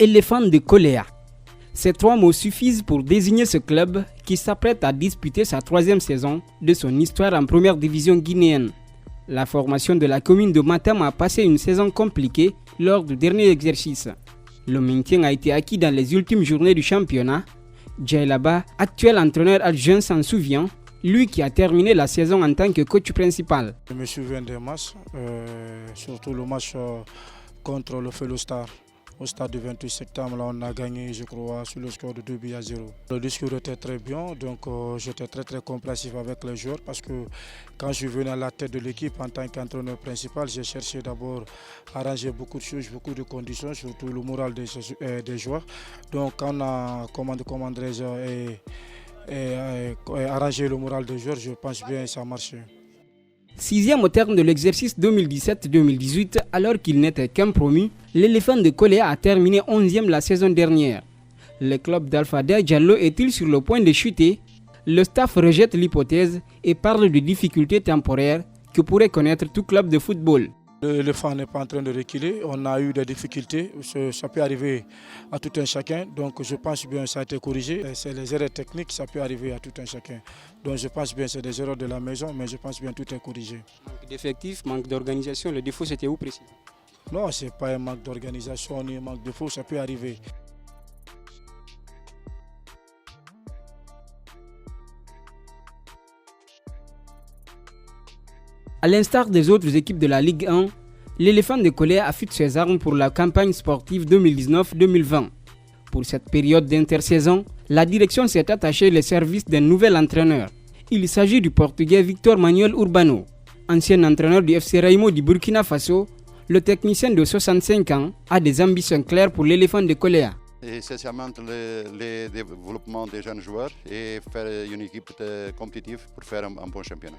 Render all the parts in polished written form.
Éléphants de Koléa. Ces trois mots suffisent pour désigner ce club qui s'apprête à disputer sa troisième saison de son histoire en première division guinéenne. La formation de la commune de Matam a passé une saison compliquée lors du dernier exercice. Le maintien a été acquis dans les ultimes journées du championnat. Djailaba, actuel entraîneur adjoint, s'en souvient, lui qui a terminé la saison en tant que coach principal. Je me souviens des matchs, surtout le match contre le Fellow Star. Au stade du 28 septembre, là, on a gagné, je crois, sur le score de 2-0. Le discours était très bien, donc j'étais très complaisant avec les joueurs parce que quand je suis venu à la tête de l'équipe en tant qu'entraîneur principal, j'ai cherché d'abord à arranger beaucoup de choses, beaucoup de conditions, surtout le moral des joueurs. Donc quand on a arrangé le moral des joueurs, je pense bien que ça a marché. Sixième au terme de l'exercice 2017-2018, alors qu'il n'était qu'un promu, l'éléphant de Koléa a terminé 11e la saison dernière. Le club d'Alpha Diallo est-il sur le point de chuter? Le staff rejette l'hypothèse et parle de difficultés temporaires que pourrait connaître tout club de football. L'éléphant n'est pas en train de reculer, on a eu des difficultés, ça peut arriver à tout un chacun, donc je pense bien que ça a été corrigé. C'est les erreurs techniques, ça peut arriver à tout un chacun. Donc je pense bien que c'est des erreurs de la maison, mais je pense bien que tout est corrigé. Manque d'effectifs, manque d'organisation, le défaut c'était où précis? Non, ce n'est pas un manque d'organisation ni un manque de défaut, ça peut arriver. À l'instar des autres équipes de la Ligue 1, l'éléphant de Koléa affûte ses armes pour la campagne sportive 2019-2020. Pour cette période d'intersaison, la direction s'est attachée les services d'un nouvel entraîneur. Il s'agit du Portugais Victor Manuel Urbano. Ancien entraîneur du FC Raimo du Burkina Faso, le technicien de 65 ans a des ambitions claires pour l'éléphant de Koléa. Essentiellement le développement des jeunes joueurs et faire une équipe compétitive pour faire un bon championnat.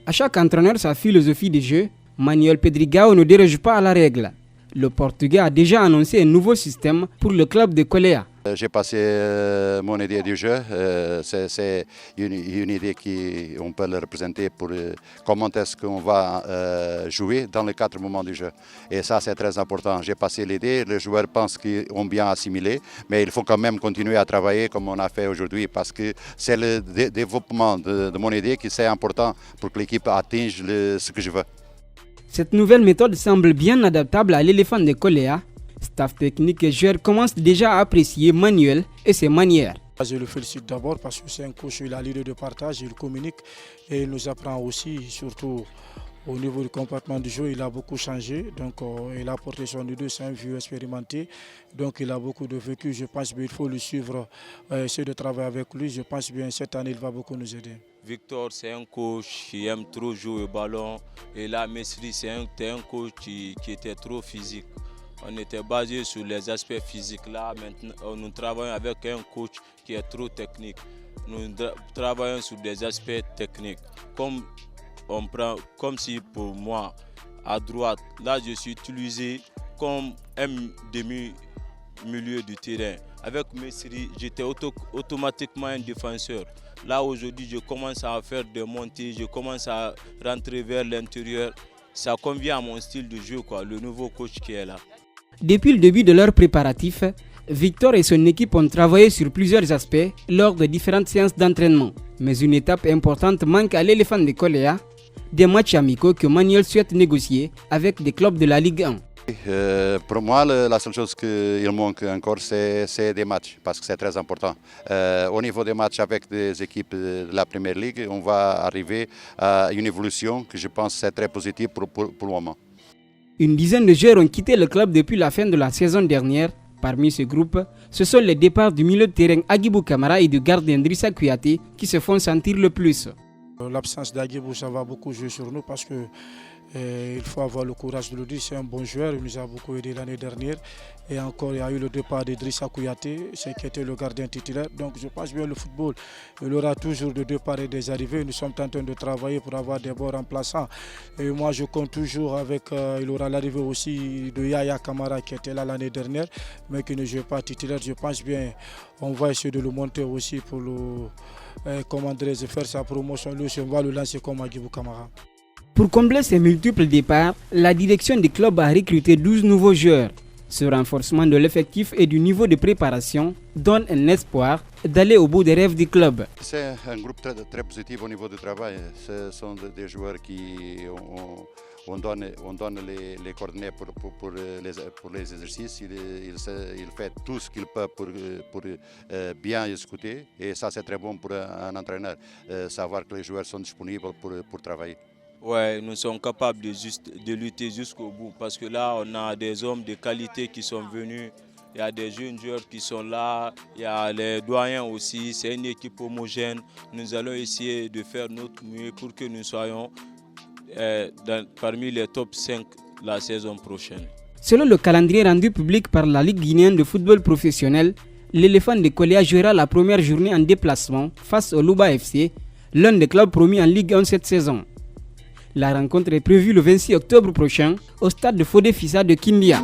À chaque entraîneur sa philosophie de jeu, Manuel Pedrigao ne déroge pas à la règle. Le Portugais a déjà annoncé un nouveau système pour le club de Koléa. J'ai passé mon idée du jeu, c'est une idée qu'on peut le représenter pour comment est-ce qu'on va jouer dans les 4 moments du jeu. Et ça c'est très important. J'ai passé l'idée, les joueurs pensent qu'ils ont bien assimilé, mais il faut quand même continuer à travailler comme on a fait aujourd'hui parce que c'est le développement de mon idée qui est important pour que l'équipe atteigne ce que je veux. Cette nouvelle méthode semble bien adaptable à l'éléphant de Koléa. Staff technique et joueurs commencent déjà à apprécier Manuel et ses manières. Je le félicite d'abord parce que c'est un coach, il a l'idée de partage, il communique et il nous apprend aussi, surtout au niveau du comportement du jeu, il a beaucoup changé. Donc il a apporté son idée, c'est un vieux expérimenté. Donc il a beaucoup de vécu, je pense qu'il faut le suivre, essayer de travailler avec lui. Je pense bien cette année il va beaucoup nous aider. Victor, c'est un coach qui aime trop jouer au ballon. Et là, Mesri, c'est un coach qui était trop physique. On était basé sur les aspects physiques. Là, maintenant, nous travaillons avec un coach qui est trop technique. Nous travaillons sur des aspects techniques. Comme si pour moi, à droite, là, je suis utilisé comme un demi-milieu du terrain. Avec Mesri, j'étais automatiquement un défenseur. Là, aujourd'hui, je commence à faire des montées, je commence à rentrer vers l'intérieur. Ça convient à mon style de jeu, le nouveau coach qui est là. Depuis le début de leurs préparatifs, Victor et son équipe ont travaillé sur plusieurs aspects lors de différentes séances d'entraînement. Mais une étape importante manque à l'éléphant de Koléa, des matchs amicaux que Manuel souhaite négocier avec des clubs de la Ligue 1. Pour moi, la seule chose qu'il manque encore, c'est des matchs, parce que c'est très important. Au niveau des matchs avec des équipes de la Première Ligue, on va arriver à une évolution que je pense est très positive pour le moment. Une dizaine de joueurs ont quitté le club depuis la fin de la saison dernière. Parmi ce groupe, ce sont les départs du milieu de terrain Agibou Kamara et du gardien Drissa Kouyaté qui se font sentir le plus. L'absence d'Agibou, ça va beaucoup jouer sur nous parce que il faut avoir le courage de le dire, c'est un bon joueur, il nous a beaucoup aidé l'année dernière. Et encore, il y a eu le départ de Drissa Kouyaté, c'est qui était le gardien titulaire. Donc je pense bien le football, il aura toujours des départs et des arrivées. Nous sommes en train de travailler pour avoir des bons remplaçants. Et moi je compte toujours avec, il aura l'arrivée aussi de Yaya Kamara qui était là l'année dernière, mais qui ne joue pas titulaire. Je pense bien, on va essayer de le monter aussi pour faire sa promotion. Lui, on va le lancer comme Agibou Kamara. Pour combler ces multiples départs, la direction du club a recruté 12 nouveaux joueurs. Ce renforcement de l'effectif et du niveau de préparation donne un espoir d'aller au bout des rêves du club. C'est un groupe très positif au niveau du travail. Ce sont des joueurs qui on donne les coordonnées pour les exercices. Il fait tout ce qu'il peut pour bien exécuter. Et ça, c'est très bon pour un entraîneur, savoir que les joueurs sont disponibles pour travailler. Ouais, nous sommes capables de lutter jusqu'au bout parce que là, on a des hommes de qualité qui sont venus. Il y a des jeunes joueurs qui sont là, il y a les doyens aussi. C'est une équipe homogène. Nous allons essayer de faire notre mieux pour que nous soyons parmi les top 5 la saison prochaine. Selon le calendrier rendu public par la Ligue guinéenne de football professionnel, l'éléphant de Kolia jouera la première journée en déplacement face au Louba FC, l'un des clubs promis en Ligue 1 cette saison. La rencontre est prévue le 26 octobre prochain au stade de Fodé Fissa de Kindia.